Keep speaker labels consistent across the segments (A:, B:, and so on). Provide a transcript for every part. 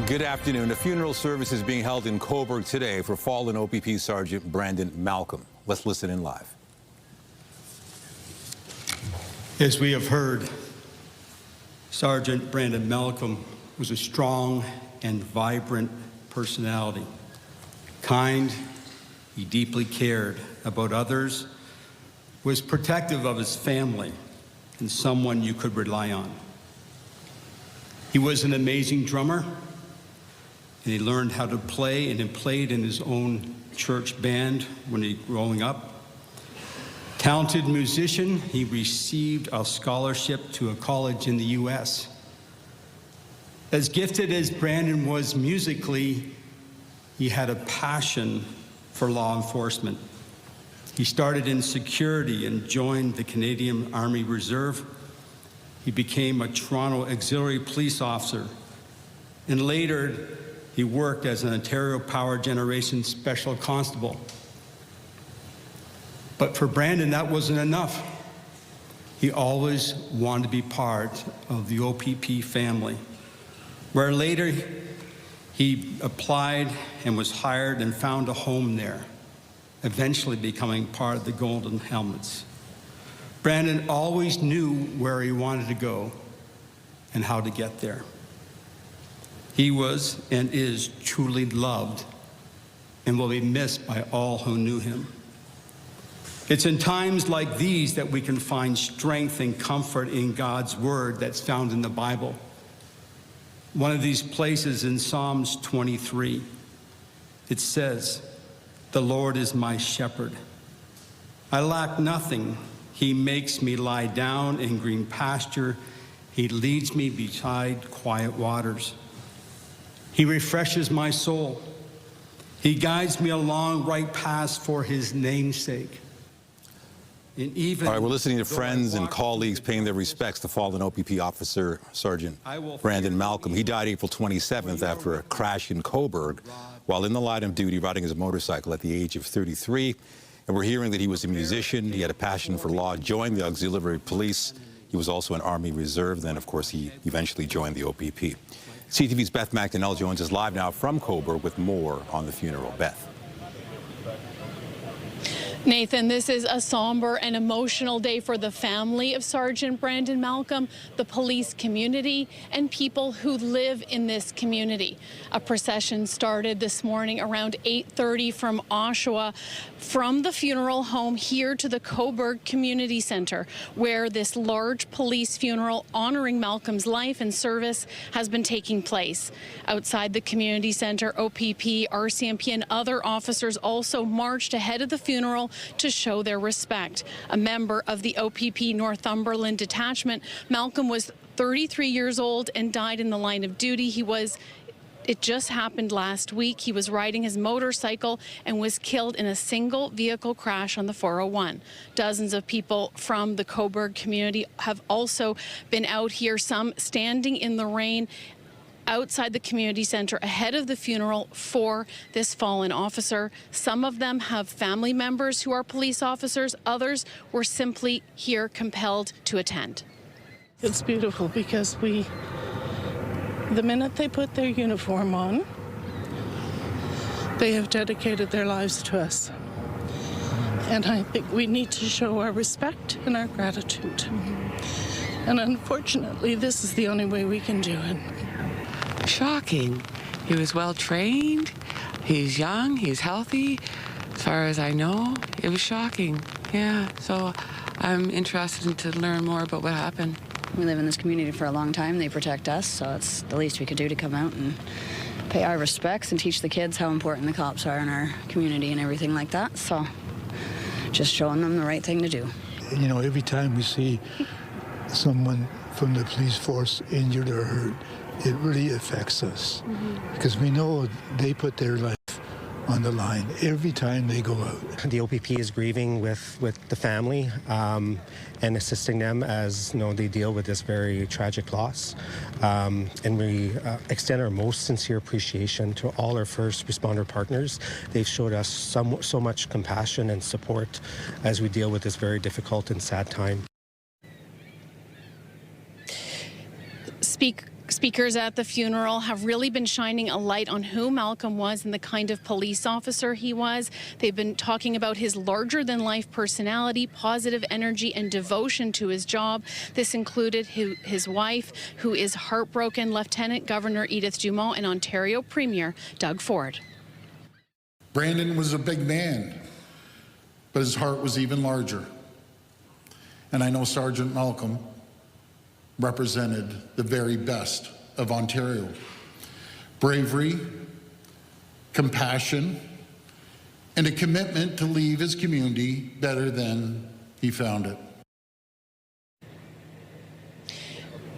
A: Good afternoon. A funeral service is being held in Cobourg today for fallen OPP Sergeant Brandon Malcolm. Let's listen in live.
B: As we have heard, Sergeant Brandon Malcolm was a strong and vibrant personality. Kind, he deeply cared about others, was protective of his family, and someone you could rely on. He was an amazing drummer, and he learned how to play, and he played in his own church band when he was growing up. Talented musician, he received a scholarship to a college in the U.S. As gifted as Brandon was musically, he had a passion for law enforcement. He started in security and joined the Canadian Army Reserve. He became a Toronto Auxiliary Police Officer, and later he worked as an Ontario Power Generation Special Constable. But for Brandon, that wasn't enough. He always wanted to be part of the OPP family, where later he applied and was hired and found a home there, eventually becoming part of the Golden Helmets. Brandon always knew where he wanted to go and how to get there. He was and is truly loved and will be missed by all who knew him. It's in times like these that we can find strength and comfort in God's word that's found in the Bible. One of these places in Psalms 23, it says, "The Lord is my shepherd. I lack nothing. He makes me lie down in green pasture. He leads me beside quiet waters. He refreshes my soul. He guides me along right paths for his name's sake."
A: All right, we're listening to friends and colleagues paying their respects to fallen OPP officer Sergeant Brandon Malcolm. He died April 27th after a crash in Cobourg while in the line of duty riding his motorcycle at the age of 33. And we're hearing that he was a musician. He had a passion for law, joined the Auxiliary Police. He was also an Army Reserve. Then, of course, he eventually joined the OPP. CTV's Beth McDonnell joins us live now from Cobourg with more on the funeral. Beth.
C: Nathan, this is a somber and emotional day for the family of Sergeant Brandon Malcolm, the police community, and people who live in this community. A procession started this morning around 8:30 from Oshawa, from the funeral home here to the Cobourg Community Centre, where this large police funeral honoring Malcolm's life and service has been taking place. Outside the community centre, OPP, RCMP, and other officers also marched ahead of the funeral to show their respect. A member of the OPP Northumberland detachment, Malcolm was 33 years old and died in the line of duty. It just happened last week. He was riding his motorcycle and was killed in a single vehicle crash on the 401. Dozens of people from the Cobourg community have also been out here, some standing in the rain outside the community centre ahead of the funeral for this fallen officer. Some of them have family members who are police officers. Others were simply here compelled to attend.
D: It's beautiful because the minute they put their uniform on, they have dedicated their lives to us. And I think we need to show our respect and our gratitude. And unfortunately, this is the only way we can do it.
E: Shocking. He was well trained, he's young, he's healthy. As far as I know, it was shocking. Yeah, so I'm interested to learn more about what happened.
F: We live in this community for a long time. They protect us, so it's the least we could do to come out and pay our respects and teach the kids how important the cops are in our community and everything like that. So just showing them the right thing to do.
G: You know, every time we see someone from the police force injured or hurt, it really affects us because we know they put their life on the line every time they go out.
H: The OPP is grieving with the family and assisting them as they deal with this very tragic loss. And we extend our most sincere appreciation to all our first responder partners. They've showed us so much compassion and support as we deal with this very difficult and sad time.
C: Speakers at the funeral have really been shining a light on who Malcolm was and the kind of police officer he was. They've been talking about his larger-than-life personality, positive energy, and devotion to his job. This included his wife, who is heartbroken, Lieutenant Governor Edith Dumont, and Ontario Premier Doug Ford.
I: Brandon was a big man, but his heart was even larger. And I know Sergeant Malcolm represented the very best of Ontario. Bravery, compassion, and a commitment to leave his community better than he found it.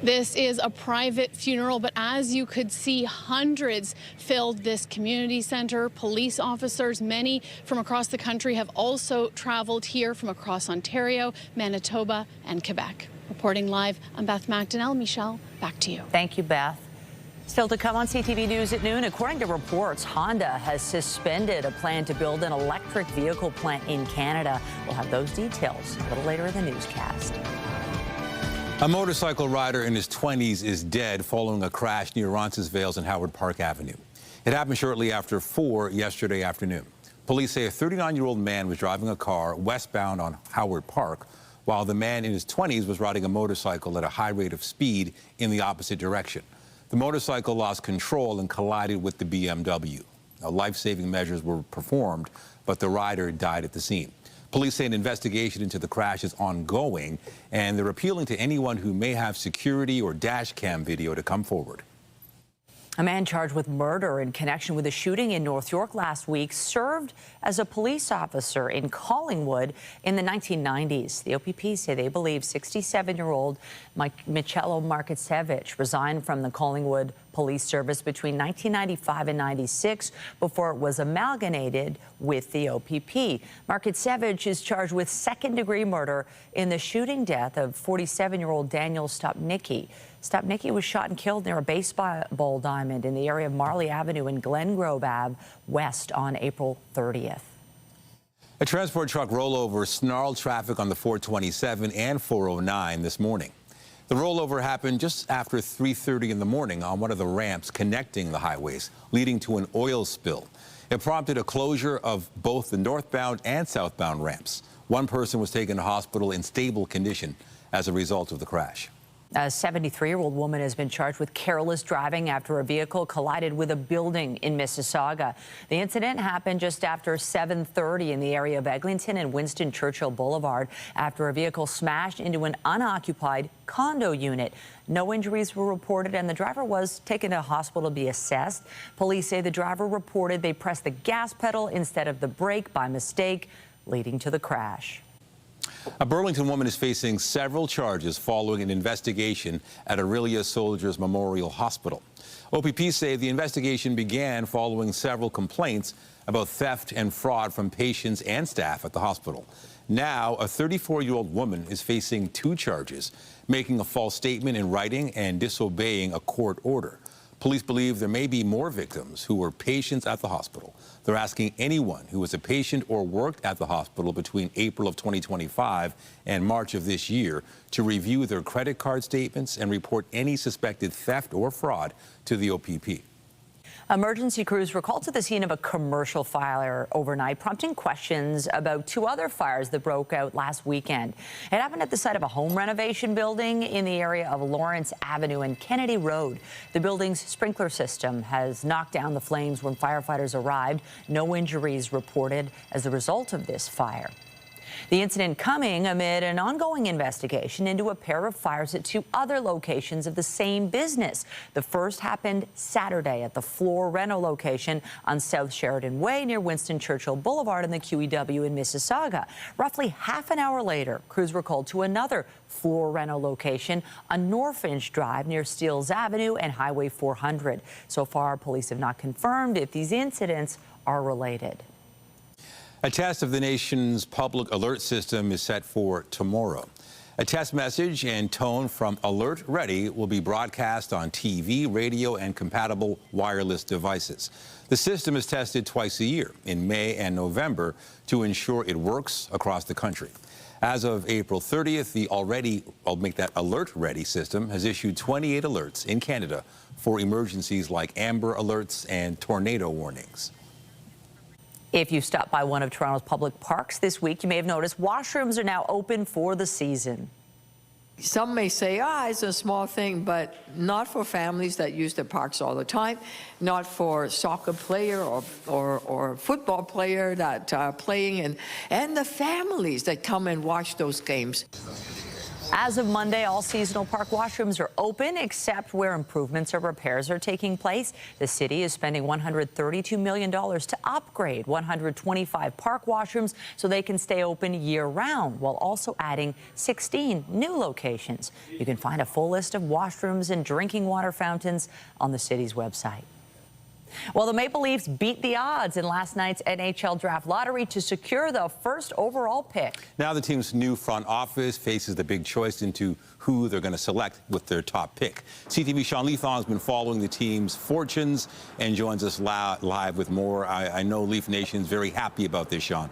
C: This is a private funeral, but as you could see, hundreds filled this community center. Police officers, many from across the country, have also traveled here from across Ontario, Manitoba, and Quebec. Reporting live, I'm Beth McDonnell. Michelle, back to you.
J: Thank you, Beth. Still to come on CTV News at noon, according to reports, Honda has suspended a plan to build an electric vehicle plant in Canada. We'll have those details a little later in the newscast.
A: A motorcycle rider in his 20s is dead following a crash near Roncesvalles and Howard Park Avenue. It happened shortly after 4 yesterday afternoon. Police say a 39-year-old man was driving a car westbound on Howard Park, while the man in his 20s was riding a motorcycle at a high rate of speed in the opposite direction. The motorcycle lost control and collided with the BMW. Now, life-saving measures were performed, but the rider died at the scene. Police say an investigation into the crash is ongoing, and they're appealing to anyone who may have security or dash cam video to come forward.
J: A man charged with murder in connection with a shooting in North York last week served as a police officer in Collingwood in the 1990s. The OPP say they believe 67-year-old Michelo Markiewicz resigned from the Collingwood Police Service between 1995 and 96 before it was amalgamated with the OPP. Markiewicz is charged with second-degree murder in the shooting death of 47-year-old Daniel Stopnicki. Stopnicki was shot and killed near a baseball diamond in the area of Marley Avenue and Glengrove Ave West on April 30th.
A: A transport truck rollover snarled traffic on the 427 and 409 this morning. The rollover happened just after 3:30 in the morning on one of the ramps connecting the highways, leading to an oil spill. It prompted a closure of both the northbound and southbound ramps. One person was taken to hospital in stable condition as a result of the crash.
J: A 73-year-old woman has been charged with careless driving after a vehicle collided with a building in Mississauga. The incident happened just after 7:30 in the area of Eglinton and Winston Churchill Boulevard after a vehicle smashed into an unoccupied condo unit. No injuries were reported, and the driver was taken to a hospital to be assessed. Police say the driver reported they pressed the gas pedal instead of the brake by mistake, leading to the crash.
A: A Burlington woman is facing several charges following an investigation at Orillia Soldiers Memorial Hospital. OPP say the investigation began following several complaints about theft and fraud from patients and staff at the hospital. Now, a 34-year-old woman is facing 2 charges, making a false statement in writing and disobeying a court order. Police believe there may be more victims who were patients at the hospital. They're asking anyone who was a patient or worked at the hospital between April of 2025 and March of this year to review their credit card statements and report any suspected theft or fraud to the OPP.
J: Emergency crews were called to the scene of a commercial fire overnight, prompting questions about 2 other fires that broke out last weekend. It happened at the site of a home renovation building in the area of Lawrence Avenue and Kennedy Road. The building's sprinkler system has knocked down the flames when firefighters arrived. No injuries reported as a result of this fire. The incident coming amid an ongoing investigation into a pair of fires at 2 other locations of the same business. The first happened Saturday at the Floor Rental location on South Sheridan Way near Winston Churchill Boulevard in the QEW in Mississauga. Roughly half an hour later, crews were called to another Floor Rental location on Norfinch Drive near Steeles Avenue and Highway 400. So far, police have not confirmed if these incidents are related.
A: A test of the nation's public alert system is set for tomorrow. A test message and tone from Alert Ready will be broadcast on TV, radio, and compatible wireless devices. The system is tested twice a year, in May and November, to ensure it works across the country. As of April 30th, the already, I'll make that alert ready system has issued 28 alerts in Canada for emergencies like amber alerts and tornado warnings.
J: If you stopped by one of Toronto's public parks this week, you may have noticed washrooms are now open for the season.
K: Some may say, it's a small thing, but not for families that use the parks all the time, not for soccer player or football player that are playing, and the families that come and watch those games.
J: As of Monday, all seasonal park washrooms are open, except where improvements or repairs are taking place. The city is spending $132 million to upgrade 125 park washrooms so they can stay open year-round, while also adding 16 new locations. You can find a full list of washrooms and drinking water fountains on the city's website. Well, the Maple Leafs beat the odds in last night's NHL draft lottery to secure the first overall pick.
A: Now the team's new front office faces the big choice into who they're going to select with their top pick. CTV Sean Leithon has been following the team's fortunes and joins us live with more. I know Leaf Nation's very happy about this, Sean.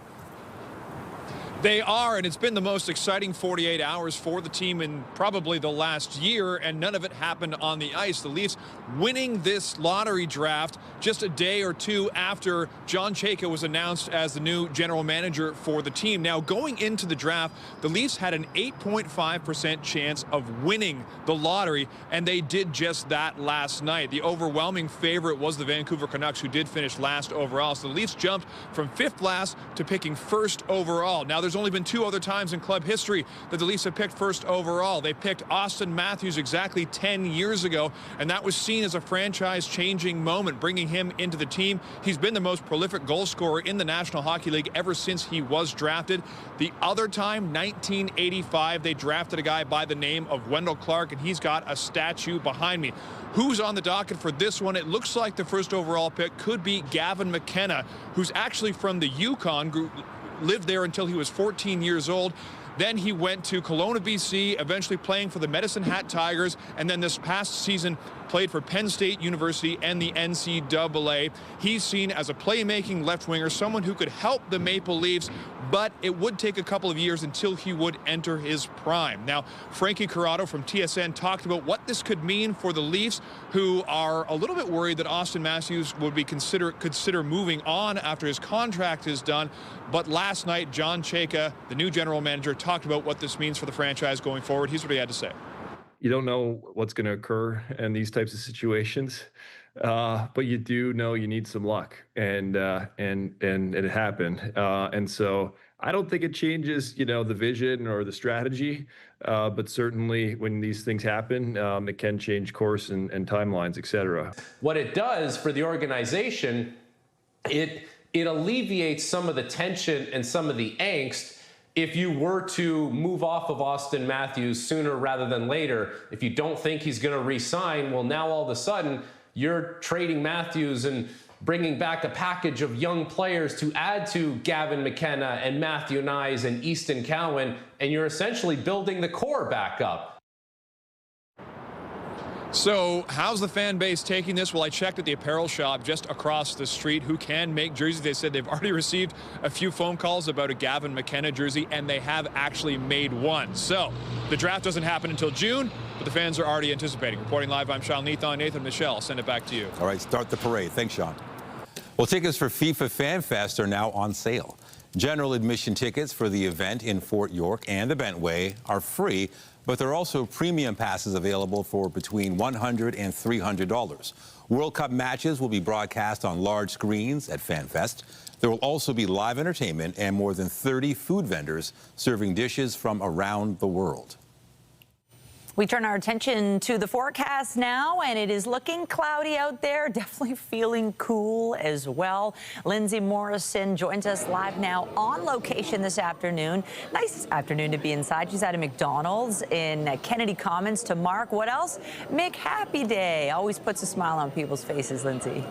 L: They are, and it's been the most exciting 48 hours for the team in probably the last year, and none of it happened on the ice. The Leafs winning this lottery draft just a day or two after John Chayka was announced as the new general manager for the team. Now, going into the draft, the Leafs had an 8.5% chance of winning the lottery, and they did just that last night. The overwhelming favorite was the Vancouver Canucks, who did finish last overall. So the Leafs jumped from 5th last to picking 1st overall. Now, there's only been 2 other times in club history that the Leafs have picked 1st overall. They picked Austin Matthews exactly 10 years ago, and that was seen as a franchise-changing moment, bringing him into the team. He's been the most prolific goal scorer in the National Hockey League ever since he was drafted. The other time, 1985, they drafted a guy by the name of Wendell Clark, and he's got a statue behind me. Who's on the docket for this one? It looks like the 1st overall pick could be Gavin McKenna, who's actually from the Yukon group. Lived there until he was 14 years old. Then he went to Kelowna, BC, eventually playing for the Medicine Hat Tigers, and then this past season played for Penn State University and the NCAA. He's seen as a playmaking left winger, someone who could help the Maple Leafs, but it would take a couple of years until he would enter his prime. Now, Frankie Corrado from TSN talked about what this could mean for the Leafs, who are a little bit worried that Austin Matthews would be consider moving on after his contract is done. But last night, John Chayka, the new general manager, talked about what this means for the franchise going forward. Here's what he had to say.
M: You don't know what's going to occur in these types of situations, but you do know you need some luck, and it happened. And so I don't think it changes, the vision or the strategy, but certainly when these things happen, it can change course and timelines, et cetera.
N: What it does for the organization, it alleviates some of the tension and some of the angst. If you were to move off of Austin Matthews sooner rather than later, if you don't think he's going to re-sign, well, now all of a sudden you're trading Matthews and bringing back a package of young players to add to Gavin McKenna and Matthew Nyes and Easton Cowan, and you're essentially building the core back up.
L: So how's the fan base taking this? Well, I checked at the apparel shop just across the street who can make jerseys. They said they've already received a few phone calls about a Gavin McKenna jersey, and they have actually made one. So the draft doesn't happen until June, but the fans are already anticipating. Reporting live, I'm Sean Leithon. Nathan, Michelle, I'll send it back to you.
A: All right, start the parade. Thanks, Sean. Well, tickets for FIFA Fan Fest are now on sale. General admission tickets for the event in Fort York and the Bentway are free, but there are also premium passes available for between $100 and $300. World Cup matches will be broadcast on large screens at FanFest. There will also be live entertainment and more than 30 food vendors serving dishes from around the world.
J: We turn our attention to the forecast now, and it is looking cloudy out there, definitely feeling cool as well. Lindsay Morrison joins us live now on location this afternoon. Nice afternoon to be inside. She's at a McDonald's in Kennedy Commons to mark, what else? McHappy Day. Always puts a smile on people's faces, Lindsay.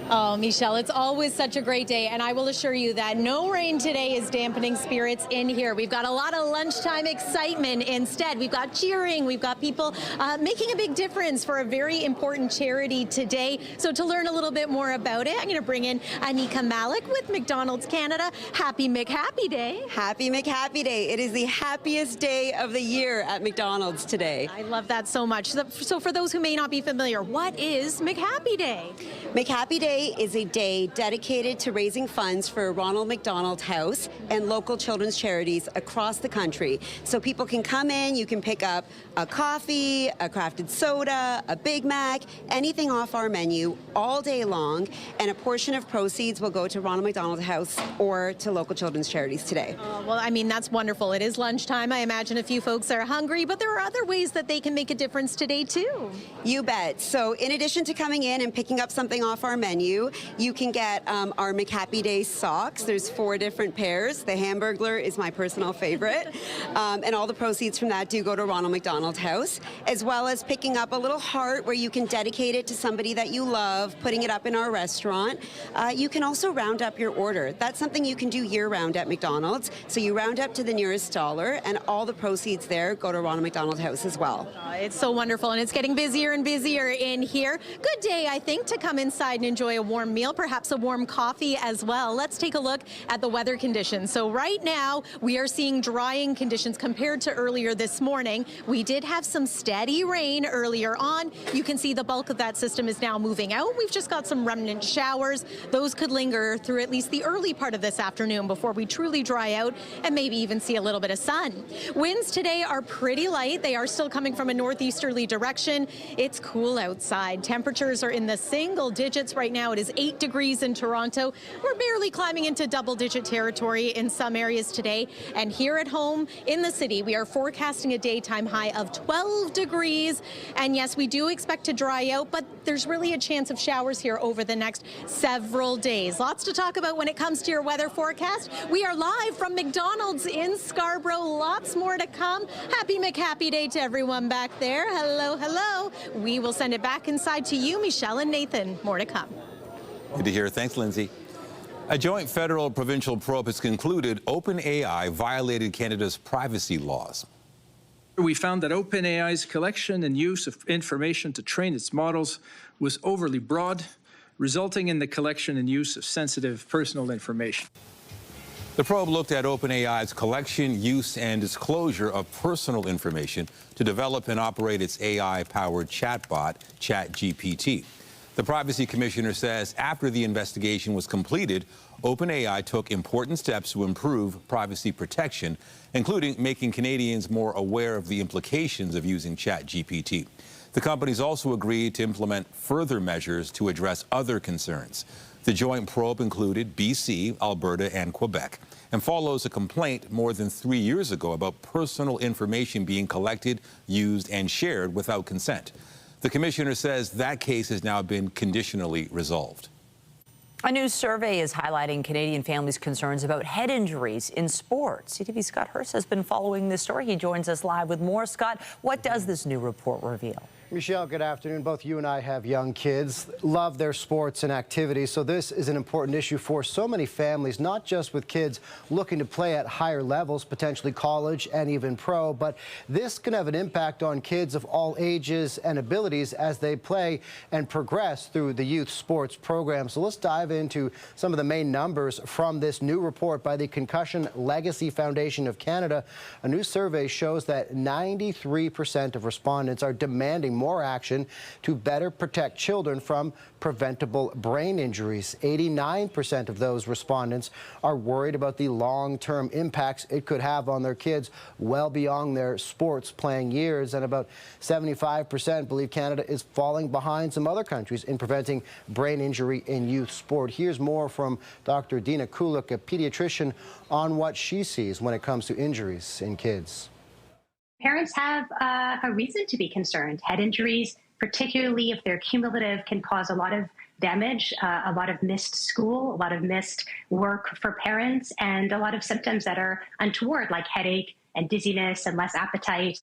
O: Oh, Michelle, it's always such a great day, and I will assure you that no rain today is dampening spirits in here. We've got a lot of lunchtime excitement instead. We've got cheering. We've got people making a big difference for a very important charity today. So to learn a little bit more about it, I'm going to bring in Anika Malik with McDonald's Canada. Happy McHappy Day.
P: Happy McHappy Day. It is the happiest day of the year at McDonald's today.
O: I love that so much. So for those who may not be familiar, what is McHappy Day?
P: McHappy Day is a day dedicated to raising funds for Ronald McDonald House and local children's charities across the country. So people can come in, you can pick up a coffee, a crafted soda, a Big Mac, anything off our menu all day long, and a portion of proceeds will go to Ronald McDonald House or to local children's charities today.
O: Well, I mean, that's wonderful. It is lunchtime. I imagine a few folks are hungry, but there are other ways that they can make a difference today, too.
P: You bet. So in addition to coming in and picking up something off our menu, you can get our McHappy Day socks. There's 4 different pairs. The Hamburglar is my personal favorite. And all the proceeds from that do go to Ronald McDonald House, as well as picking up a little heart where you can dedicate it to somebody that you love, putting it up in our restaurant. You can also round up your order. That's something you can do year-round at McDonald's. So you round up to the nearest dollar, and all the proceeds there go to Ronald McDonald House as well.
O: It's so wonderful, and it's getting busier and busier in here. Good day, I think, to come inside and enjoy a warm meal, perhaps a warm coffee as well. Let's take a look at the weather conditions. So right now, we are seeing drying conditions compared to earlier this morning. We did have some steady rain earlier on. You can see the bulk of that system is now moving out. We've just got some remnant showers. Those could linger through at least the early part of this afternoon before we truly dry out and maybe even see a little bit of sun. Winds today are pretty light. They are still coming from a northeasterly direction. It's cool outside. Temperatures are in the single digits right now. It is 8 degrees in Toronto. We're barely climbing into double-digit territory in some areas today. And here at home in the city, we are forecasting a daytime high of 12 degrees. And yes, we do expect to dry out, but there's really a chance of showers here over the next several days. Lots to talk about when it comes to your weather forecast. We are live from McDonald's in Scarborough. Lots more to come. Happy McHappy Day to everyone back there. Hello, hello. We will send it back inside to you, Michelle and Nathan. More to come.
A: Good to hear. Thanks, Lindsay. A joint federal-provincial probe has concluded OpenAI violated Canada's privacy laws.
Q: We found that OpenAI's collection and use of information to train its models was overly broad, resulting in the collection and use of sensitive personal information.
A: The probe looked at OpenAI's collection, use, and disclosure of personal information to develop and operate its AI-powered chatbot, ChatGPT. The Privacy Commissioner says after the investigation was completed, OpenAI took important steps to improve privacy protection, including making Canadians more aware of the implications of using ChatGPT. The companies also agreed to implement further measures to address other concerns. The joint probe included BC, Alberta, and Quebec, and follows a complaint more than 3 years ago about personal information being collected, used, and shared without consent. The commissioner says that case has now been conditionally resolved.
J: A new survey is highlighting Canadian families' concerns about head injuries in sports. CTV's Scott Hurst has been following this story. He joins us live with more. Scott, what does this new report reveal?
R: Michelle, good afternoon. Both you and I have young kids, love their sports and activities, so this is an important issue for so many families, not just with kids looking to play at higher levels, potentially college and even pro, but this can have an impact on kids of all ages and abilities as they play and progress through the youth sports program. So let's dive into some of the main numbers from this new report by the Concussion Legacy Foundation of Canada. A new survey shows that 93% of respondents are demanding more action to better protect children from preventable brain injuries. 89% of those respondents are worried about the long-term impacts it could have on their kids well beyond their sports playing years, and about 75% believe Canada is falling behind some other countries in preventing brain injury in youth sport. Here's more from Dr. Dina Kulik, a pediatrician, on what she sees when it comes to injuries in kids.
S: Parents have a reason to be concerned. Head injuries, particularly if they're cumulative, can cause a lot of damage, a lot of missed school, a lot of missed work for parents, and a lot of symptoms that are untoward, like headache and dizziness and less appetite.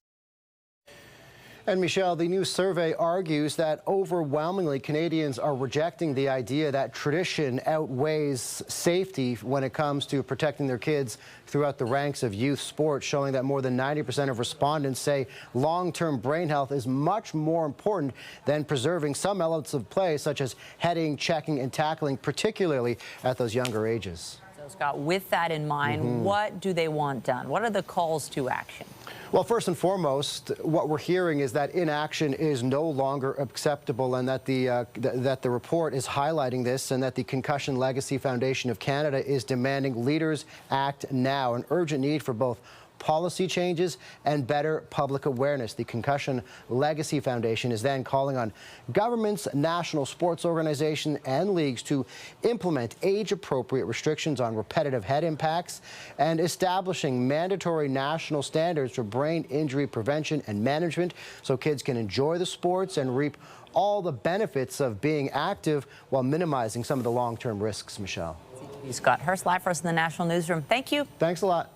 R: And Michelle, the new survey argues that overwhelmingly Canadians are rejecting the idea that tradition outweighs safety when it comes to protecting their kids throughout the ranks of youth sports, showing that more than 90% of respondents say long-term brain health is much more important than preserving some elements of play, such as heading, checking, and tackling, particularly at those younger ages.
J: So, Scott, with that in mind, what do they want done? What are the calls to action?
R: Well, first and foremost, what we're hearing is that inaction is no longer acceptable, and that the report is highlighting this, and that the Concussion Legacy Foundation of Canada is demanding leaders act now. An urgent need for both policy changes and better public awareness. The Concussion Legacy Foundation is then calling on governments, national sports organizations, and leagues to implement age-appropriate restrictions on repetitive head impacts and establishing mandatory national standards for brain injury prevention and management so kids can enjoy the sports and reap all the benefits of being active while minimizing some of the long-term risks, Michelle.
J: Scott Hurst, live for us in the National Newsroom. Thank you.
R: Thanks a lot.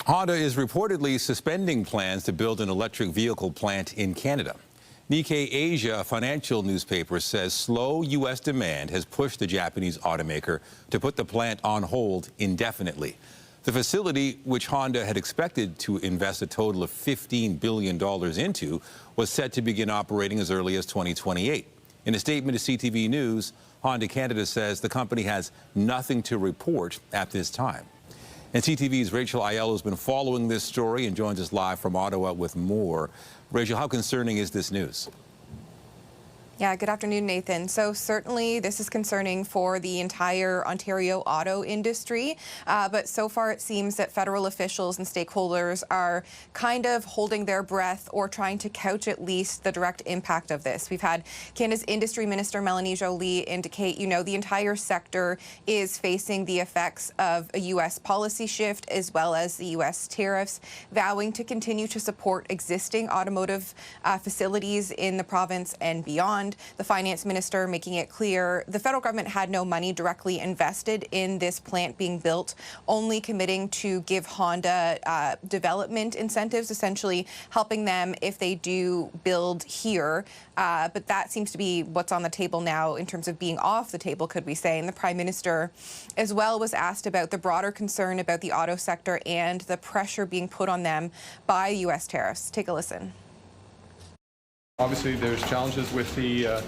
A: Honda is reportedly suspending plans to build an electric vehicle plant in Canada. Nikkei Asia, a financial newspaper, says slow U.S. demand has pushed the Japanese automaker to put the plant on hold indefinitely. The facility, which Honda had expected to invest a total of $15 billion into, was set to begin operating as early as 2028. In a statement to CTV News, Honda Canada says the company has nothing to report at this time. And CTV's Rachel Aiello has been following this story and joins us live from Ottawa with more. Rachel, how concerning is this news?
T: Yeah, good afternoon, Nathan. So certainly this is concerning for the entire Ontario auto industry, but so far it seems that federal officials and stakeholders are kind of holding their breath or trying to couch at least the direct impact of this. We've had Canada's Industry Minister Melanie Joly indicate, the entire sector is facing the effects of a U.S. policy shift as well as the U.S. tariffs, vowing to continue to support existing automotive facilities in the province and beyond. The finance minister making it clear the federal government had no money directly invested in this plant being built, only committing to give Honda development incentives, essentially helping them if they do build here. But that seems to be what's on the table now in terms of being off the table, could we say. And the Prime Minister as well was asked about the broader concern about the auto sector and the pressure being put on them by U.S. tariffs. Take a listen.
U: Obviously, there's challenges with the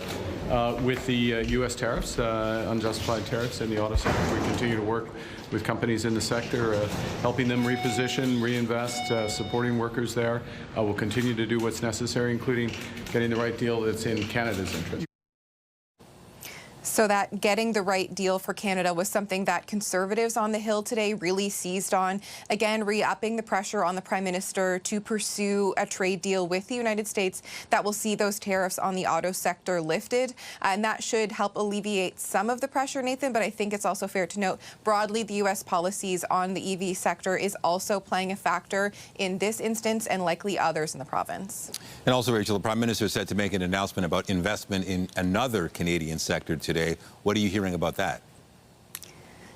U: U.S. tariffs, unjustified tariffs in the auto sector. We continue to work with companies in the sector, helping them reposition, reinvest, supporting workers there. We'll continue to do what's necessary, including getting the right deal that's in Canada's interest.
T: So that getting the right deal for Canada was something that Conservatives on the Hill today really seized on. Again, re-upping the pressure on the Prime Minister to pursue a trade deal with the United States that will see those tariffs on the auto sector lifted. And that should help alleviate some of the pressure, Nathan. But I think it's also fair to note, broadly, the U.S. policies on the EV sector is also playing a factor in this instance and likely others in the province.
A: And also, Rachel, the Prime Minister is set to make an announcement about investment in another Canadian sector today. What are you hearing about that?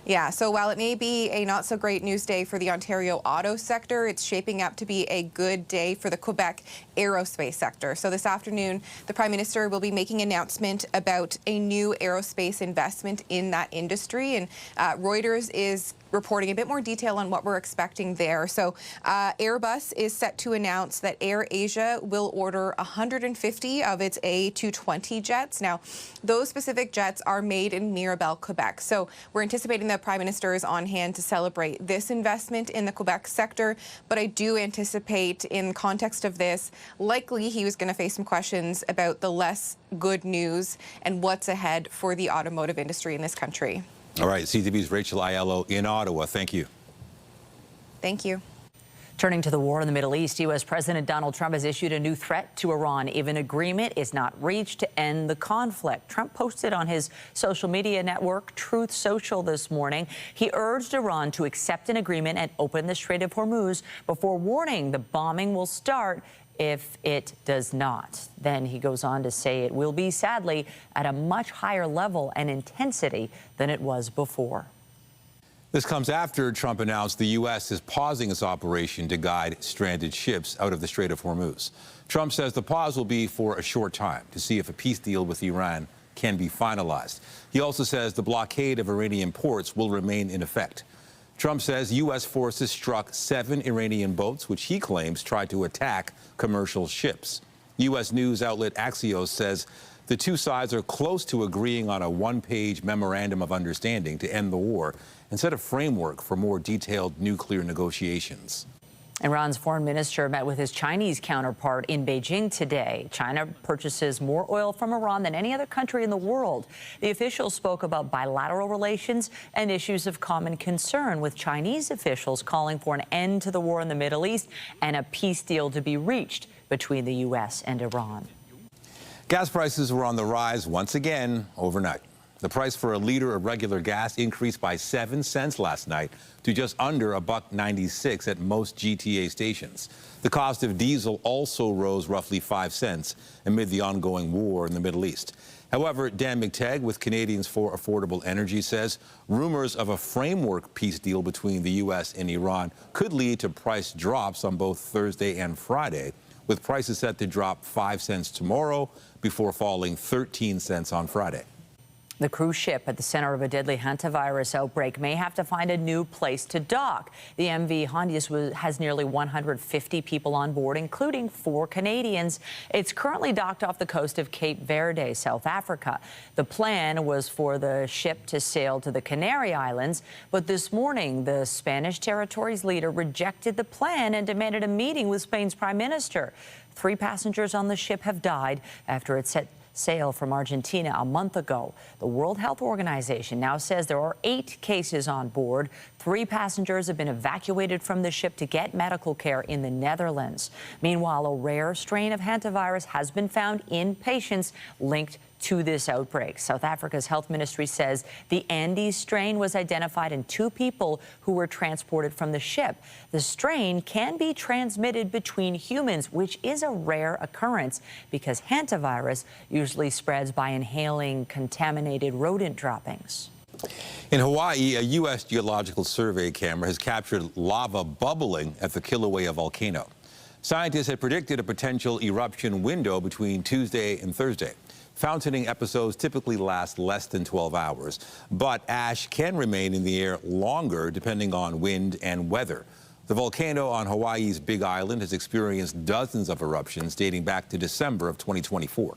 T: Yeah, so while it may be a not so great news day for the Ontario auto sector, it's shaping up to be a good day for the Quebec aerospace sector. So this afternoon, the Prime Minister will be making an announcement about a new aerospace investment in that industry. And Reuters is reporting a bit more detail on what we're expecting there. So Airbus is set to announce that AirAsia will order 150 of its A220 jets. Now, those specific jets are made in Mirabel, Quebec. So we're anticipating the Prime Minister is on hand to celebrate this investment in the Quebec sector. But I do anticipate, in context of this, likely he was going to face some questions about the less good news and what's ahead for the automotive industry in this country.
A: All right, CTV's Rachel Aiello in Ottawa. Thank you.
T: Thank you.
J: Turning to the war in the Middle East, U.S. President Donald Trump has issued a new threat to Iran if an agreement is not reached to end the conflict. Trump posted on his social media network, Truth Social, this morning. He urged Iran to accept an agreement and open the Strait of Hormuz before warning the bombing will start if it does not. Then he goes on to say it will be, sadly, at a much higher level and intensity than it was before.
A: This comes after Trump announced the U.S. is pausing its operation to guide stranded ships out of the Strait of Hormuz. Trump says the pause will be for a short time to see if a peace deal with Iran can be finalized. He also says the blockade of Iranian ports will remain in effect. Trump says U.S. forces struck 7 Iranian boats, which he claims tried to attack commercial ships. U.S. news outlet Axios says the two sides are close to agreeing on a one-page memorandum of understanding to end the war and set a framework for more detailed nuclear negotiations.
J: Iran's foreign minister met with his Chinese counterpart in Beijing today. China purchases more oil from Iran than any other country in the world. The officials spoke about bilateral relations and issues of common concern, with Chinese officials calling for an end to the war in the Middle East and a peace deal to be reached between the U.S. and Iran.
A: Gas prices were on the rise once again overnight. The price for a liter of regular gas increased by 7 cents last night to just under $1.96 at most GTA stations. The cost of diesel also rose roughly 5 cents amid the ongoing war in the Middle East. However, Dan McTagg with Canadians for Affordable Energy says rumors of a framework peace deal between the U.S. and Iran could lead to price drops on both Thursday and Friday, with prices set to drop 5 cents tomorrow before falling 13 cents on Friday.
J: The cruise ship at the center of a deadly hantavirus outbreak may have to find a new place to dock. The MV Hondius has nearly 150 people on board, including 4 Canadians. It's currently docked off the coast of Cape Verde, South Africa. The plan was for the ship to sail to the Canary Islands, but this morning the Spanish territory's leader rejected the plan and demanded a meeting with Spain's prime minister. 3 passengers on the ship have died after it set sail from Argentina a month ago. The World Health Organization now says there are 8 cases on board. 3 passengers have been evacuated from the ship to get medical care in the Netherlands. Meanwhile, a rare strain of hantavirus has been found in patients linked to this outbreak. South Africa's health ministry says the Andes strain was identified in 2 people who were transported from the ship. The strain can be transmitted between humans, which is a rare occurrence because hantavirus usually spreads by inhaling contaminated rodent droppings.
A: In Hawaii, a U.S. Geological Survey camera has captured lava bubbling at the Kilauea volcano. Scientists had predicted a potential eruption window between Tuesday and Thursday. Fountaining episodes typically last less than 12 hours, but ash can remain in the air longer depending on wind and weather. The volcano on Hawaii's Big Island has experienced dozens of eruptions dating back to December of 2024.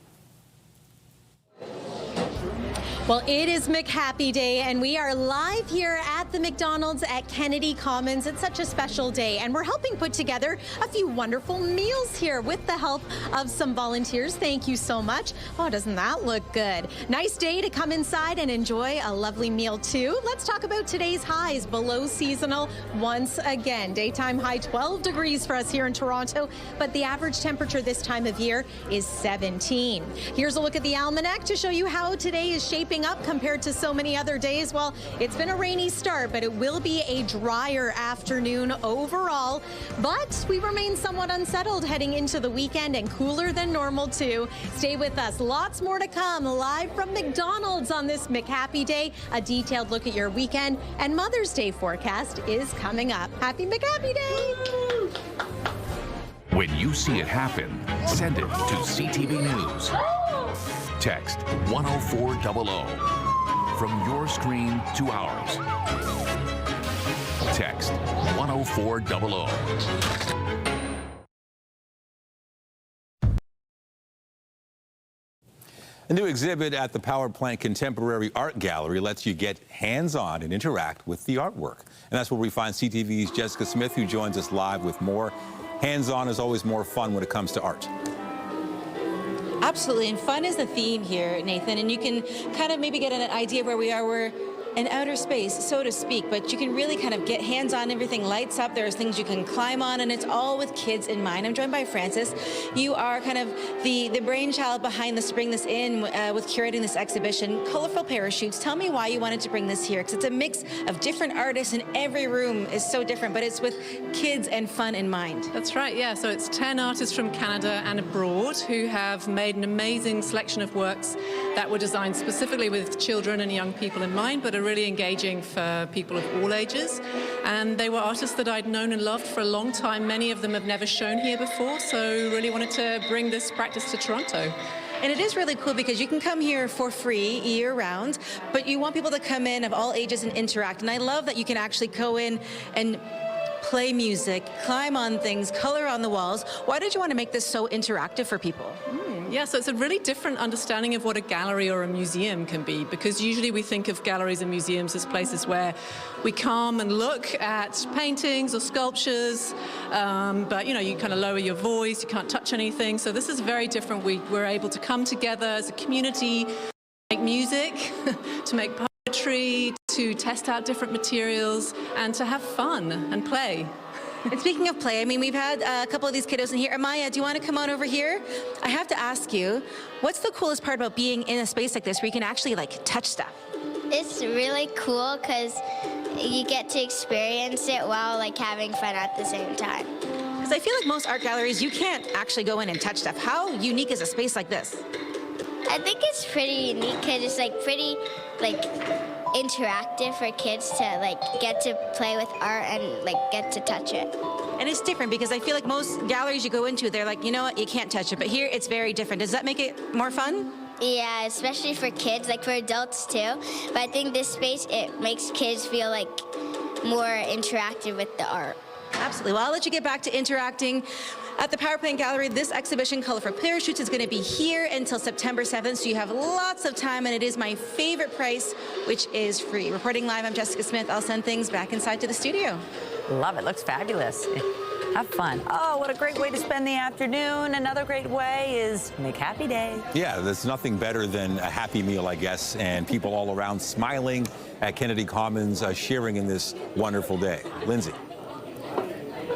O: Well, it is McHappy Day, and we are live here at the McDonald's at Kennedy Commons. It's such a special day, and we're helping put together a few wonderful meals here with the help of some volunteers. Thank you so much. Oh, doesn't that look good? Nice day to come inside and enjoy a lovely meal, too. Let's talk about today's highs. Below seasonal once again. Daytime high 12 degrees for us here in Toronto, but the average temperature this time of year is 17. Here's a look at the almanac to show you how today is shaping up compared to so many other days. Well, it's been a rainy start, but it will be a drier afternoon overall. But we remain somewhat unsettled heading into the weekend and cooler than normal too. Stay with us. Lots more to come live from McDonald's on this McHappy Day. A detailed look at your weekend and Mother's Day forecast is coming up. Happy McHappy Day!
B: When you see it happen, send it to CTV News. Text 10400 from your screen to ours. Text 10400.
A: A new exhibit at the Power Plant Contemporary Art Gallery lets you get hands-on and interact with the artwork. And that's where we find CTV's Jessica Smith, who joins us live with more. Hands-on is always more fun when it comes to art.
V: Absolutely, and fun is the theme here, Nathan, and you can kind of maybe get an idea of where we are. We're in outer space, so to speak, but you can really kind of get hands-on. Everything lights up. There's things you can climb on, and it's all with kids in mind. I'm joined by Frances. You are kind of the brainchild behind this, to bring this in with curating this exhibition. Colorful parachutes. Tell me why you wanted to bring this here, because it's a mix of different artists, and every room is so different, but it's with kids and fun in mind.
W: That's right, yeah. So it's 10 artists from Canada and abroad who have made an amazing selection of works that were designed specifically with children and young people in mind, but are really engaging for people of all ages. And they were artists that I'd known and loved for a long time. Many of them have never shown here before, so really wanted to bring this practice to Toronto.
V: And it is really cool because you can come here for free year-round, but you want people to come in of all ages and interact. And I love that you can actually go in and play music, climb on things, color on the walls. Why did you want to make this so interactive for people?
W: Yeah, so it's a really different understanding of what a gallery or a museum can be, because usually we think of galleries and museums as places where we come and look at paintings or sculptures, but you kind of lower your voice, you can't touch anything. So this is very different. We're able to come together as a community, make music, to make poetry, to test out different materials, and to have fun and play.
V: And speaking of play, I mean, we've had a couple of these kiddos in here. Amaya, do you want to come on over here? I have to ask you, what's the coolest part about being in a space like this where you can actually, like, touch stuff?
D: It's really cool because you get to experience it while, like, having fun at the same time.
V: Because I feel like most art galleries, you can't actually go in and touch stuff. How unique is a space like this?
D: I think it's pretty unique because it's, like, pretty, like, interactive for kids to like get to play with art and like get to touch it.
V: And it's different because I feel like most galleries you go into, they're like, you know what, you can't touch it. But here it's very different. Does that make it more fun?
D: Yeah, especially for kids, like for adults too. But I think this space, it makes kids feel like more interactive with the art.
V: Absolutely. Well, I'll let you get back to interacting. At the Power Plant Gallery, this exhibition, Colorful Parachutes, is going to be here until September 7th, so you have lots of time, and it is my favorite price, which is free. Reporting live, I'm Jessica Smith. I'll send things back inside to the studio.
J: Love it. Looks fabulous. Have fun. Oh, what a great way to spend the afternoon. Another great way is McHappy Day.
A: Yeah, there's nothing better than a happy meal, I guess, and people all around smiling at Kennedy Commons, sharing in this wonderful day. Lindsay.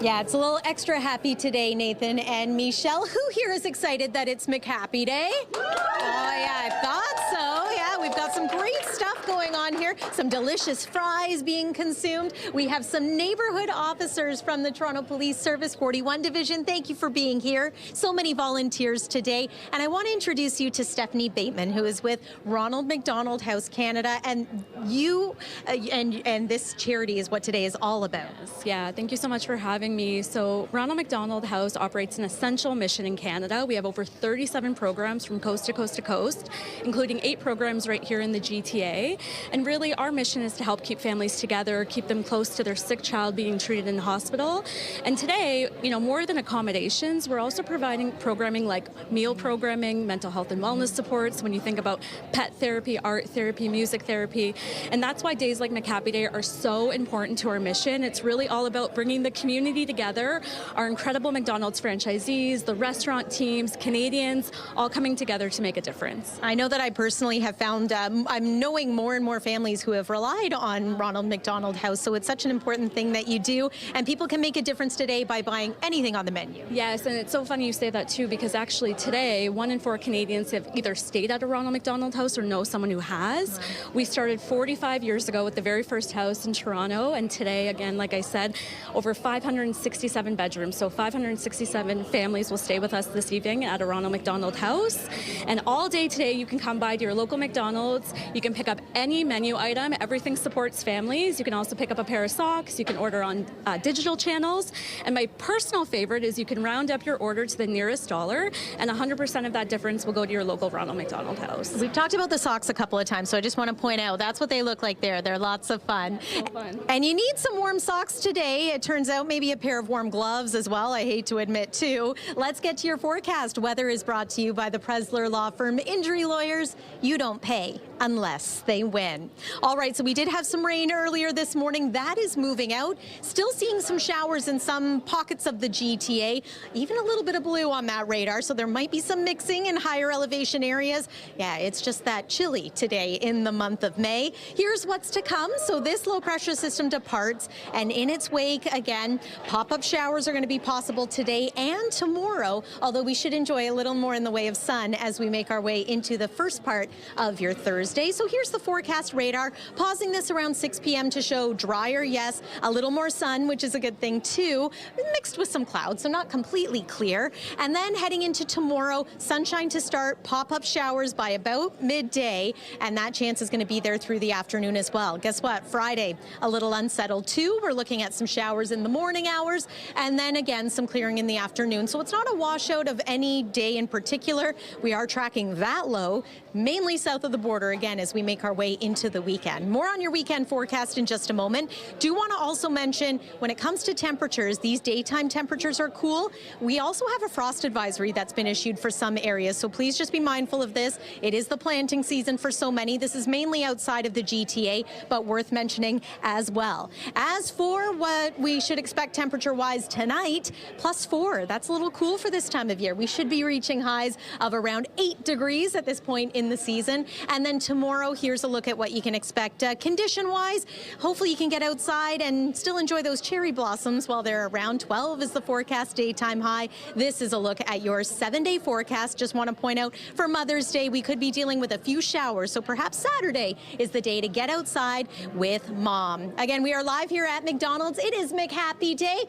O: Yeah, it's a little extra happy today, Nathan and Michelle. Who here is excited that it's McHappy Day? Oh, yeah, I thought so. Yeah, we've got some great stuff going on here. Some delicious fries being consumed. We have some neighborhood officers from the Toronto Police Service 41 Division. Thank you for being here. So many volunteers today. And I want to introduce you to Stephanie Bateman, who is with Ronald McDonald House Canada. And you and this charity is what today is all about.
E: Yes, yeah, thank you so much for having me. So Ronald McDonald House operates an essential mission in Canada. We have over 37 programs from coast to coast to coast, including 8 programs right here in the GTA. And really our mission is to help keep families together, keep them close to their sick child being treated in the hospital. And today, more than accommodations, we're also providing programming like meal programming, mental health and wellness supports, when you think about pet therapy, art therapy, music therapy. And that's why days like McHappy Day are so important to our mission. It's really all about bringing the community together, our incredible McDonald's franchisees, the restaurant teams, Canadians, all coming together to make a difference.
O: I know that I personally have found, I'm knowing more and more families who have relied on Ronald McDonald House, so it's such an important thing that you do, and people can make a difference today by buying anything on the menu.
E: Yes, and it's so funny you say that too, because actually today, 1 in 4 Canadians have either stayed at a Ronald McDonald House or know someone who has. Right. We started 45 years ago with the very first house in Toronto, and today, again, like I said, over 567 bedrooms, so 567 families will stay with us this evening at a Ronald McDonald House. And all day today, you can come by to your local McDonald's. You can pick up any menu item. Everything supports families. You can also pick up a pair of socks. You can order on digital channels. And my personal favorite is you can round up your order to the nearest dollar, and 100% of that difference will go to your local Ronald McDonald House.
O: We've talked about the socks a couple of times, so I just want to point out that's what they look like there. They're lots of fun.
E: So fun.
O: And you need some warm socks today. It turns out maybe a pair of warm gloves as well, I hate to admit too. Let's get to your forecast. Weather is brought to you by the Presler Law Firm. Injury lawyers, you don't pay unless they win. All right, so we did have some rain earlier this morning. That is moving out. Still seeing some showers in some pockets of the GTA, even a little bit of blue on that radar, so there might be some mixing in higher elevation areas. Yeah, it's just that chilly today in the month of May. Here's what's to come. So this low pressure system departs, and in its wake, again, pop-up showers are going to be possible today and tomorrow, although we should enjoy a little more in the way of sun as we make our way into the first part of your Thursday Day. So here's the forecast radar. Pausing this around 6 p.m. to show drier, yes, a little more sun, which is a good thing too, mixed with some clouds, so not completely clear. And then heading into tomorrow, sunshine to start, pop-up showers by about midday, and that chance is going to be there through the afternoon as well. Guess what? Friday, a little unsettled too. We're looking at some showers in the morning hours, and then again, some clearing in the afternoon. So it's not a washout of any day in particular. We are tracking that low, mainly south of the border again as we make our way into the weekend. More on your weekend forecast in just a moment. Do want to also mention, when it comes to temperatures, these daytime temperatures are cool. We also have a frost advisory that's been issued for some areas, so please just be mindful of this. It is the planting season for so many. This is mainly outside of the GTA, but worth mentioning as well. As for what we should expect temperature-wise tonight, +4. That's a little cool for this time of year. We should be reaching highs of around 8 degrees at this point in the season. And then tomorrow, here's a look at what you can expect condition-wise. Hopefully you can get outside and still enjoy those cherry blossoms while they're around. 12 is the forecast daytime high. This is a look at your 7-day forecast. Just want to point out, for Mother's Day, we could be dealing with a few showers, so perhaps Saturday is the day to get outside with Mom. Again, we are live here at McDonald's. It is McHappy Day.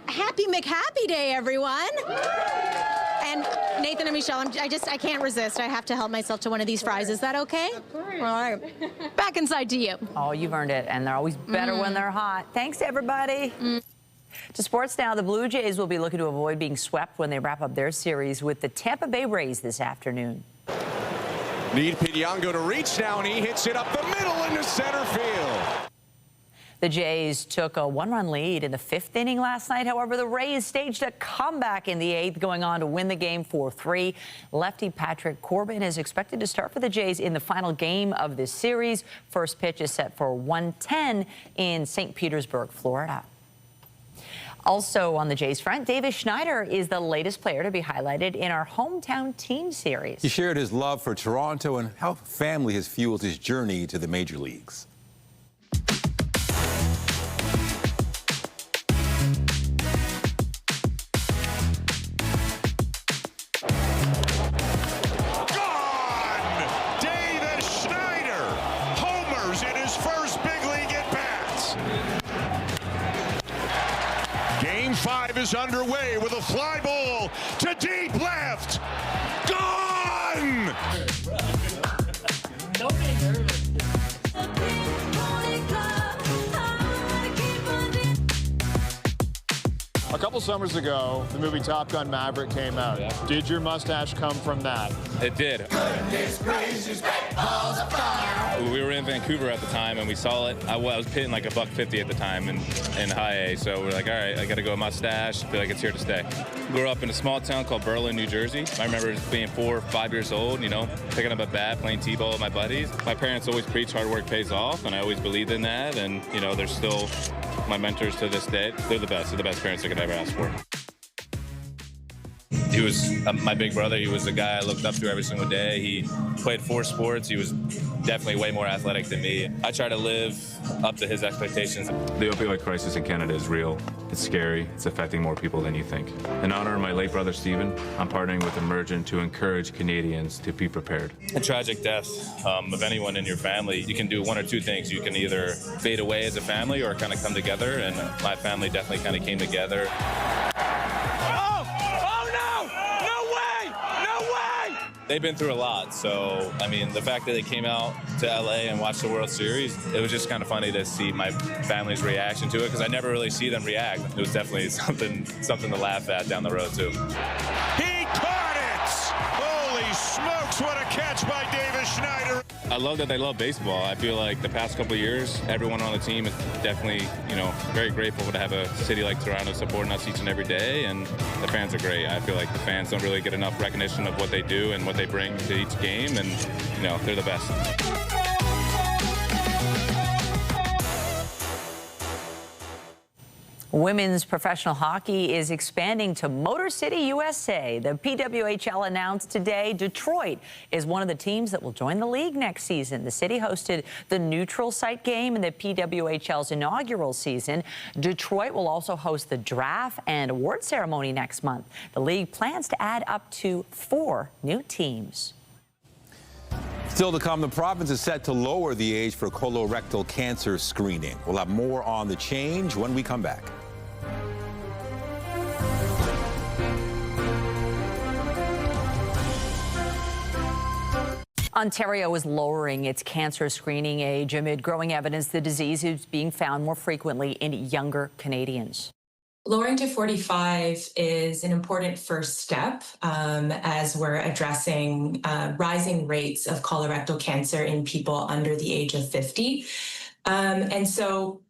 O: Happy McHappy Day, everyone. And Nathan and Michelle, I can't resist. I have to help myself to one of these fries. Is that okay? Of course. All right. Back inside to you.
J: Oh, you've earned it, and they're always better when they're hot. Thanks, everybody. To sports now, the Blue Jays will be looking to avoid being swept when they wrap up their series with the Tampa Bay Rays this afternoon.
F: Need Pidiongo to reach now, and he hits it up the middle into center field.
J: The Jays took a 1-run lead in the 5th inning last night. However, the Rays staged a comeback in the 8th, going on to win the game 4-3. Lefty Patrick Corbin is expected to start for the Jays in the final game of this series. First pitch is set for 1:10 in St. Petersburg, Florida. Also on the Jays front, Davis Schneider is the latest player to be highlighted in our Hometown Team series.
A: He shared his love for Toronto and how family has fueled his journey to the major leagues.
F: Game 5 is underway with a fly ball to deep left. Gone!
G: Don't be nervous.
L: A couple summers ago, the movie Top Gun Maverick came out. Yeah. Did your mustache come from that?
H: It did. We were in Vancouver at the time, and we saw it. I was pitting like $150 at the time in high A, so we're like, all right, I got to go a mustache. I feel like it's here to stay. Grew up in a small town called Berlin, New Jersey. I remember being 4 or 5 years old, you know, picking up a bat, playing t-ball with my buddies. My parents always preached hard work pays off, and I always believed in that, and, you know, they're still my mentors to this day. They're the best. They're the best parents I could ever ask for. He was my big brother. He was the guy I looked up to every single day. He played 4 sports. He was definitely way more athletic than me. I try to live up to his expectations.
X: The opioid crisis in Canada is real. It's scary. It's affecting more people than you think. In honor of my late brother, Stephen, I'm partnering with Emergent to encourage Canadians to be prepared.
H: A tragic death of anyone in your family, you can do one or two things. You can either fade away as a family or kind of come together, and my family definitely kind of came together. They've been through a lot, so, I mean, the fact that they came out to LA and watched the World Series, it was just kind of funny to see my family's reaction to it, because I never really see them react. It was definitely something to laugh at down the road, too.
F: He caught it! Holy smokes, what a catch by Davis Schneider!
H: I love that they love baseball. I feel like the past couple of years, everyone on the team is definitely, you know, very grateful to have a city like Toronto supporting us each and every day, and the fans are great. I feel like the fans don't really get enough recognition of what they do and what they bring to each game, and, you know, they're the best.
J: Women's professional hockey is expanding to Motor City, USA. The PWHL announced today Detroit is one of the teams that will join the league next season. The city hosted the neutral site game in the PWHL's inaugural season. Detroit will also host the draft and award ceremony next month. The league plans to add up to 4 new teams.
A: Still to come, the province is set to lower the age for colorectal cancer screening. We'll have more on the change when we come back.
J: Ontario is lowering its cancer screening age amid growing evidence the disease is being found more frequently in younger Canadians.
C: Lowering to 45 is an important first step as we're addressing rising rates of colorectal cancer in people under the age of 50. And so,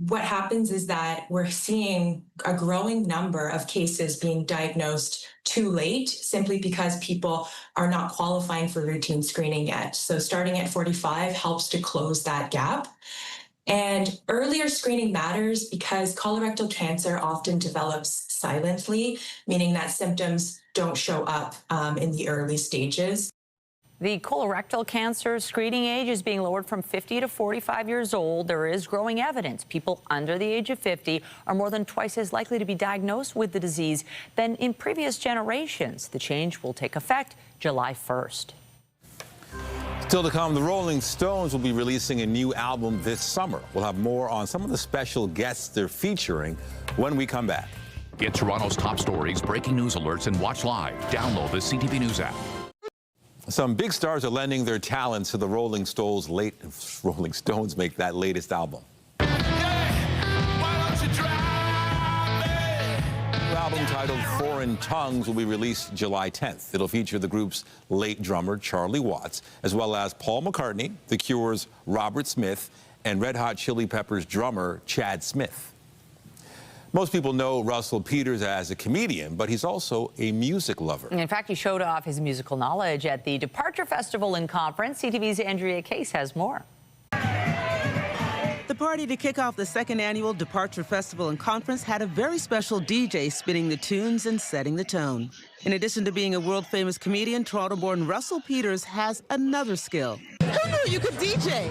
C: what happens is that we're seeing a growing number of cases being diagnosed too late simply because people are not qualifying for routine screening yet. So starting at 45 helps to close that gap. And earlier screening matters because colorectal cancer often develops silently, meaning that symptoms don't show up in the early stages.
J: The colorectal cancer screening age is being lowered from 50 to 45 years old. There is growing evidence people under the age of 50 are more than twice as likely to be diagnosed with the disease than in previous generations. The change will take effect July 1st.
A: Still to come, the Rolling Stones will be releasing a new album this summer. We'll have more on some of the special guests they're featuring when we come back.
B: Get Toronto's top stories, breaking news alerts, and watch live. Download the CTV News app.
A: Some big stars are lending their talents to the Rolling Stones make that latest album. The album titled Foreign Tongues will be released July 10th. It'll feature the group's late drummer, Charlie Watts, as well as Paul McCartney, The Cure's Robert Smith, and Red Hot Chili Peppers drummer, Chad Smith. Most people know Russell Peters as a comedian, but he's also a music lover.
J: In fact, he showed off his musical knowledge at the Departure Festival and Conference. CTV's Andrea Case has more.
G: The party to kick off the second annual Departure Festival and Conference had a very special DJ spinning the tunes and setting the tone. In addition to being a world-famous comedian, Toronto-born Russell Peters has another skill. Who knew you could DJ?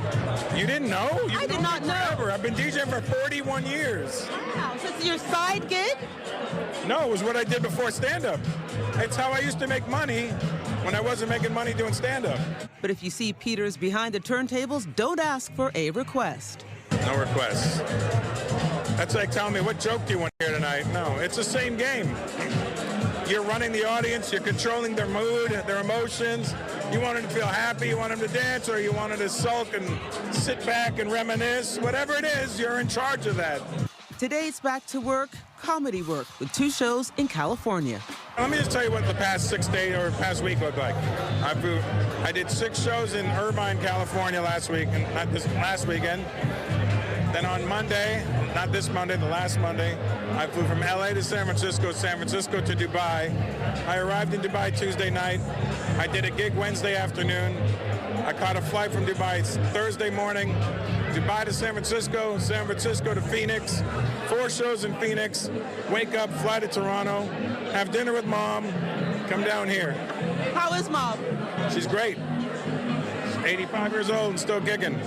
I: You didn't know?
G: I did not know.
I: Forever. I've been DJing for 41 years.
G: Wow, so it's your side gig?
I: No, it was what I did before stand-up. It's how I used to make money when I wasn't making money doing stand-up.
G: But if you see Peters behind the turntables, don't ask for a request.
I: No requests. That's like telling me, what joke do you want to hear tonight? No, it's the same game. You're running the audience, you're controlling their mood, their emotions. You want them to feel happy, you want them to dance, or you want them to sulk and sit back and reminisce. Whatever it is, you're in charge of that.
G: Today it's back to work, comedy work, with 2 shows in California.
I: Let me just tell you what the past 6 days or past week looked like. I did 6 shows in Irvine, California last week, and not this last weekend. Then on Monday, not this Monday, the last Monday, I flew from LA to San Francisco to Dubai. I arrived in Dubai Tuesday night. I did a gig Wednesday afternoon. I caught a flight from Dubai Thursday morning. Dubai to San Francisco to Phoenix. 4 shows in Phoenix. Wake up, fly to Toronto, have dinner with Mom, come down here.
G: How is Mom?
I: She's great. She's 85 years old and still kicking.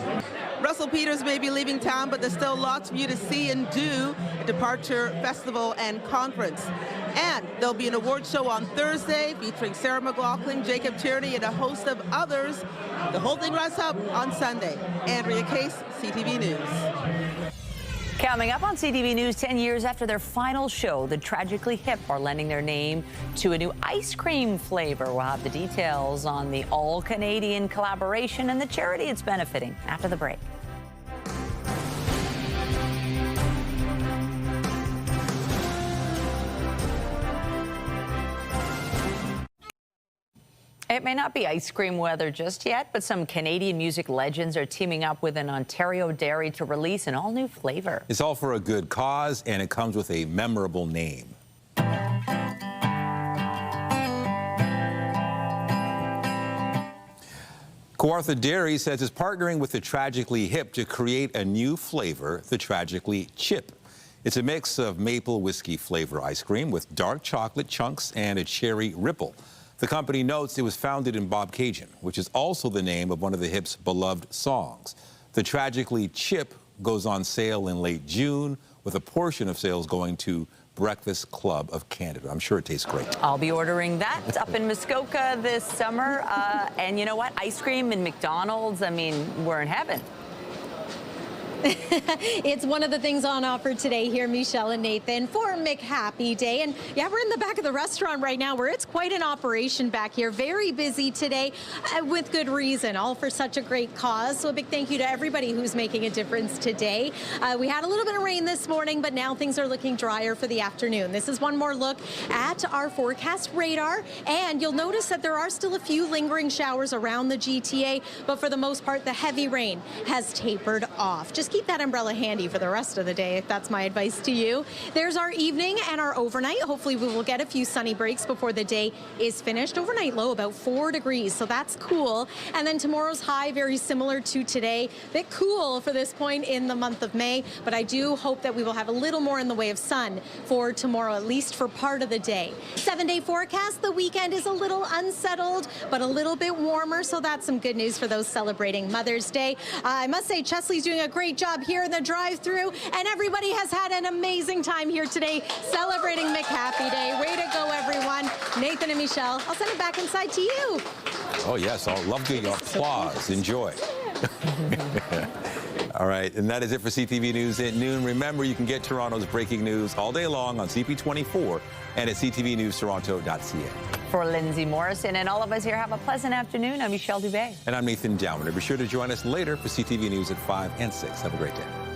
G: Russell Peters may be leaving town, but there's still lots for you to see and do at Departure Festival and Conference. And there'll be an award show on Thursday featuring Sarah McLachlan, Jacob Tierney, and a host of others. The whole thing wraps up on Sunday. Andrea Case, CTV News.
J: Coming up on CTV News, 10 years after their final show, the Tragically Hip are lending their name to a new ice cream flavor. We'll have the details on the all-Canadian collaboration and the charity it's benefiting after the break. It may not be ice cream weather just yet, but some Canadian music legends are teaming up with an Ontario dairy to release an all-new flavor.
A: It's all for a good cause, and it comes with a memorable name. Kawartha Dairy says it's partnering with the Tragically Hip to create a new flavor, the Tragically Chip. It's a mix of maple whiskey flavor ice cream with dark chocolate chunks and a cherry ripple. The company notes it was founded in Bobcaygeon, which is also the name of one of the Hip's beloved songs. The Tragically Chip goes on sale in late June with a portion of sales going to Breakfast Club of Canada. I'm sure it tastes great.
J: I'll be ordering that up in Muskoka this summer. And you know what? Ice cream and McDonald's, I mean, we're in heaven.
O: It's one of the things on offer today here, Michelle and Nathan, for McHappy Day. And yeah, we're in the back of the restaurant right now where it's quite an operation back here. Very busy today with good reason, all for such a great cause. So a big thank you to everybody who's making a difference today. We had a little bit of rain this morning, but now things are looking drier for the afternoon. This is one more look at our forecast radar. And you'll notice that there are still a few lingering showers around the GTA, but for the most part, the heavy rain has tapered off. Just keep that umbrella handy for the rest of the day. That's my advice to you. There's our evening and our overnight. Hopefully we will get a few sunny breaks before the day is finished. Overnight low about 4 degrees, so that's cool. And then tomorrow's high, very similar to today. Bit cool for this point in the month of May, but I do hope that we will have a little more in the way of sun for tomorrow, at least for part of the day. 7-day forecast. The weekend is a little unsettled, but a little bit warmer, so that's some good news for those celebrating Mother's Day. I must say, Chesley's doing a great job here in the drive-thru, and everybody has had an amazing time here today celebrating McHappy Day. Way to go, everyone. Nathan and Michelle, I'll send it back inside to you.
A: Oh, yes. I'll love your applause. Enjoy. All right. And that is it for CTV News at noon. Remember, you can get Toronto's breaking news all day long on CP24 and at ctvnewstoronto.ca.
J: For Lindsay Morrison and all of us here, have a pleasant afternoon. I'm Michelle Dubé.
A: And I'm Nathan Downer. Be sure to join us later for CTV News at 5 and 6. Have a great day.